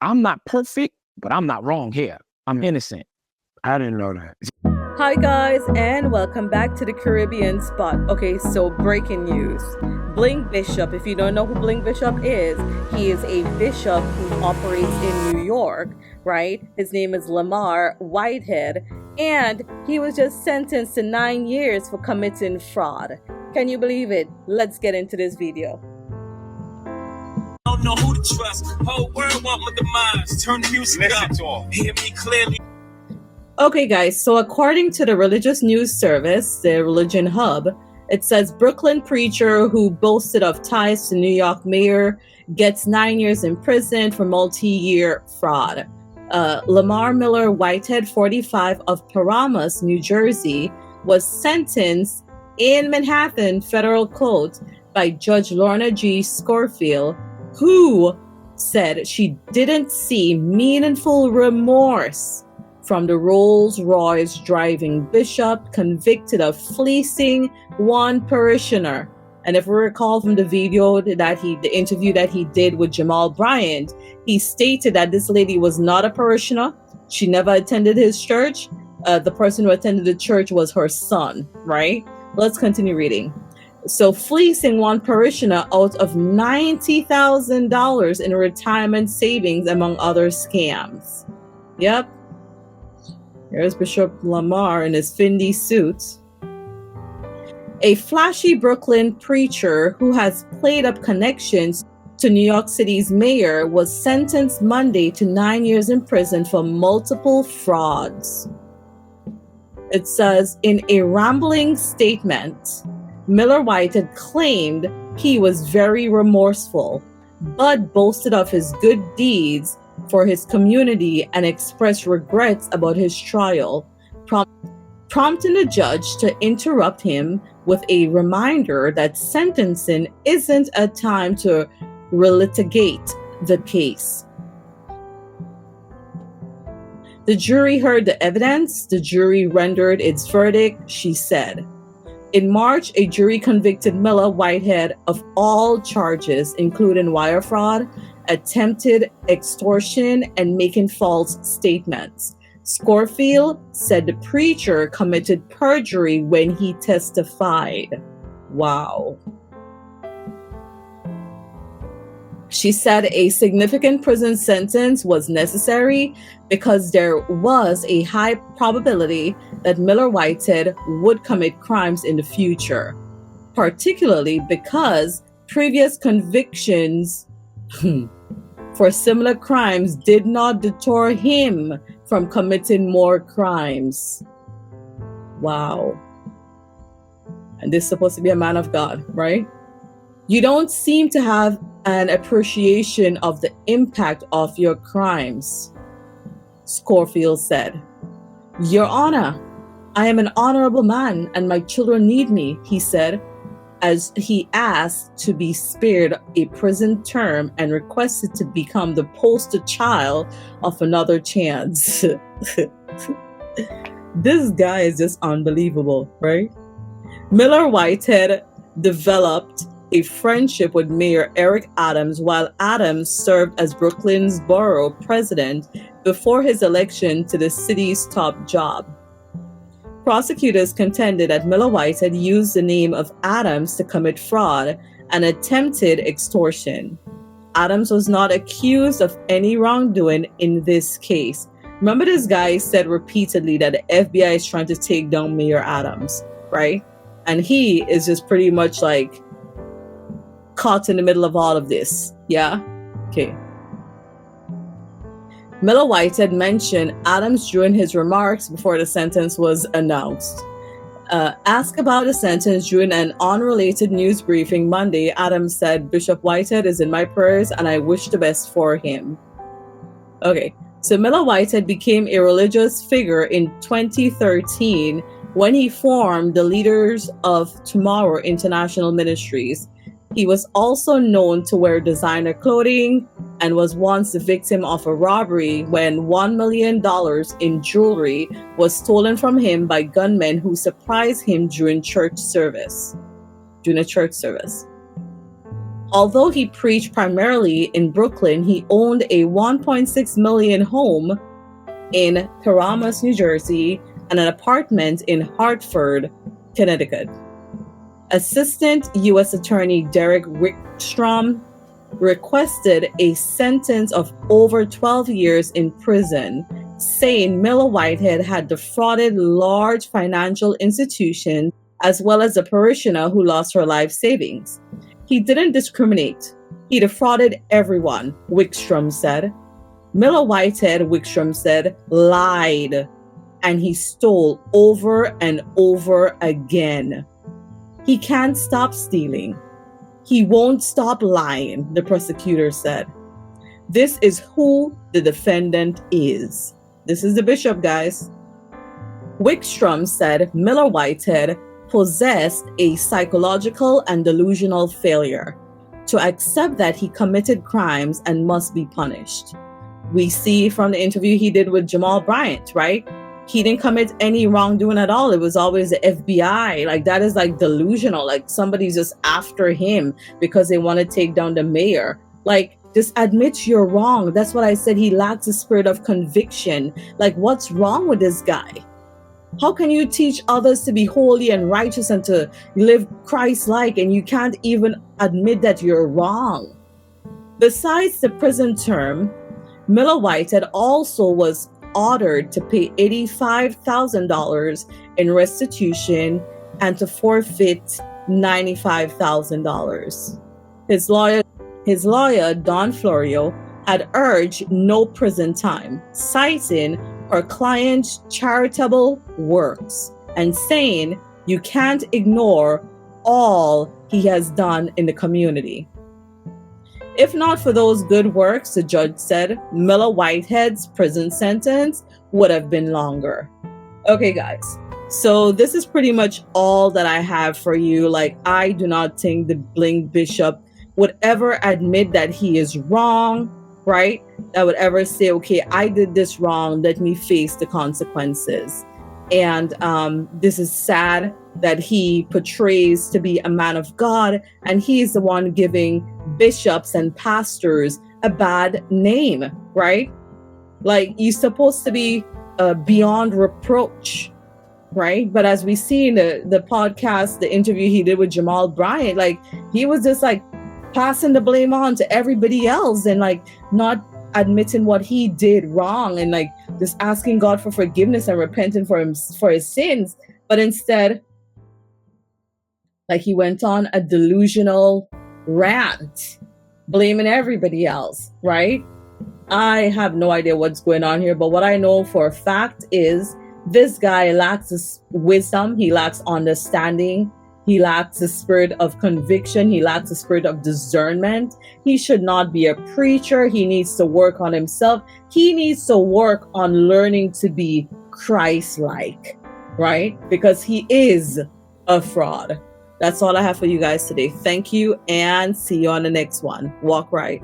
I'm not perfect, but I'm not wrong here. I'm innocent. I didn't know that. Hi, guys, and welcome back to the Caribbean Spot. Okay, so breaking news. Bling Bishop, if you don't know who Bling Bishop is, he is a bishop who operates in New York, right? His name is Lamar Whitehead, and he was just sentenced to 9 years for committing fraud. Can you believe it? Let's get into this video. I don't know who to trust. Whole world want my demise. Turn the music up. Hear me clearly. Okay, guys, so according to the religious news service, the Religion Hub, it says Brooklyn preacher who boasted of ties to New York mayor gets 9 years in prison for multi-year fraud. Lamar Miller Whitehead, 45, of Paramus, New Jersey, was sentenced in Manhattan federal court by Judge Lorna G. Schofield, who said she didn't see meaningful remorse from the Rolls-Royce driving bishop convicted of fleecing one parishioner. And if we recall from the video the interview that he did with Jamal Bryant, he stated that this lady was not a parishioner. She never attended his church. The person who attended the church was her son, right? Let's continue reading. So fleecing one parishioner out of $90,000 in retirement savings, among other scams. Yep. Here's Bishop Lamar in his Fendi suit. A flashy Brooklyn preacher who has played up connections to New York City's mayor was sentenced Monday to 9 years in prison for multiple frauds. It says, in a rambling statement, Miller Whitehead claimed he was very remorseful, but boasted of his good deeds for his community and expressed regrets about his trial, prompting the judge to interrupt him with a reminder that sentencing isn't a time to relitigate the case. The jury heard the evidence. The jury rendered its verdict, she said. In March, a jury convicted Miller Whitehead of all charges, including wire fraud, attempted extortion, and making false statements. Schofield said the preacher committed perjury when he testified. Wow. She said a significant prison sentence was necessary because there was a high probability that Miller Whitehead would commit crimes in the future, particularly because previous convictions for similar crimes did not deter him from committing more crimes. Wow. And this is supposed to be a man of God, right? You don't seem to have an appreciation of the impact of your crimes, Schofield said. Your Honor, I am an honorable man and my children need me, he said, as he asked to be spared a prison term and requested to become the poster child of another chance. This guy is just unbelievable, right? Miller Whitehead developed a friendship with Mayor Eric Adams while Adams served as Brooklyn's borough president before his election to the city's top job. Prosecutors contended that Miller Whitehead used the name of Adams to commit fraud and attempted extortion. Adams was not accused of any wrongdoing in this case. Remember, this guy said repeatedly that the FBI is trying to take down Mayor Adams, right? And he is just pretty much like caught in the middle of all of this. Yeah? Okay. Miller Whitehead mentioned Adams during his remarks before the sentence was announced. Asked about the sentence during an unrelated news briefing Monday, Adams said, Bishop Whitehead is in my prayers and I wish the best for him. Okay, so Miller Whitehead became a religious figure in 2013 when he formed the Leaders of Tomorrow International Ministries. He was also known to wear designer clothing and was once the victim of a robbery when $1 million in jewelry was stolen from him by gunmen who surprised him during a church service. Although he preached primarily in Brooklyn, he owned a $1.6 million home in Paramus, New Jersey, and an apartment in Hartford, Connecticut. Assistant U.S. Attorney Derek Wickstrom requested a sentence of over 12 years in prison, saying Miller Whitehead had defrauded large financial institutions as well as a parishioner who lost her life savings. He didn't discriminate. He defrauded everyone, Wickstrom said. Miller Whitehead, Wickstrom said, lied, and he stole over and over again. He can't stop stealing. He won't stop lying, the prosecutor said. This is who the defendant is. This is the bishop, guys. Wickstrom said Miller Whitehead possessed a psychological and delusional failure to accept that he committed crimes and must be punished. We see from the interview he did with Jamal Bryant, right? He didn't commit any wrongdoing at all. It was always the FBI. Like, that is like delusional. Like, somebody's just after him because they want to take down the mayor. Like, just admit you're wrong. That's what I said. He lacks a spirit of conviction. Like, what's wrong with this guy? How can you teach others to be holy and righteous and to live Christ-like, and you can't even admit that you're wrong? Besides the prison term, Miller Whitehead also was ordered to pay $85,000 in restitution and to forfeit $95,000. His lawyer, Don Florio, had urged no prison time, citing her client's charitable works and saying you can't ignore all he has done in the community. If not for those good works, the judge said, Miller Whitehead's prison sentence would have been longer. Okay, guys. So this is pretty much all that I have for you. Like, I do not think the Bling bishop would ever admit that he is wrong, right? That would ever say, okay, I did this wrong. Let me face the consequences. And this is sad that he portrays to be a man of God, and he's the one giving bishops and pastors a bad name, right? Like, you're supposed to be beyond reproach, right? But as we see in the podcast, the interview he did with Jamal Bryant, like, he was just like passing the blame on to everybody else and like not admitting what he did wrong and like just asking God for forgiveness and repenting for his sins. But instead, like, he went on a delusional rant, blaming everybody else, right? I have no idea what's going on here, but what I know for a fact is this guy lacks wisdom, he lacks understanding, he lacks the spirit of conviction, he lacks the spirit of discernment. He should not be a preacher. He needs to work on himself. He needs to work on learning to be Christ-like, right? Because he is a fraud. That's all I have for you guys today. Thank you, and see you on the next one. Walk right.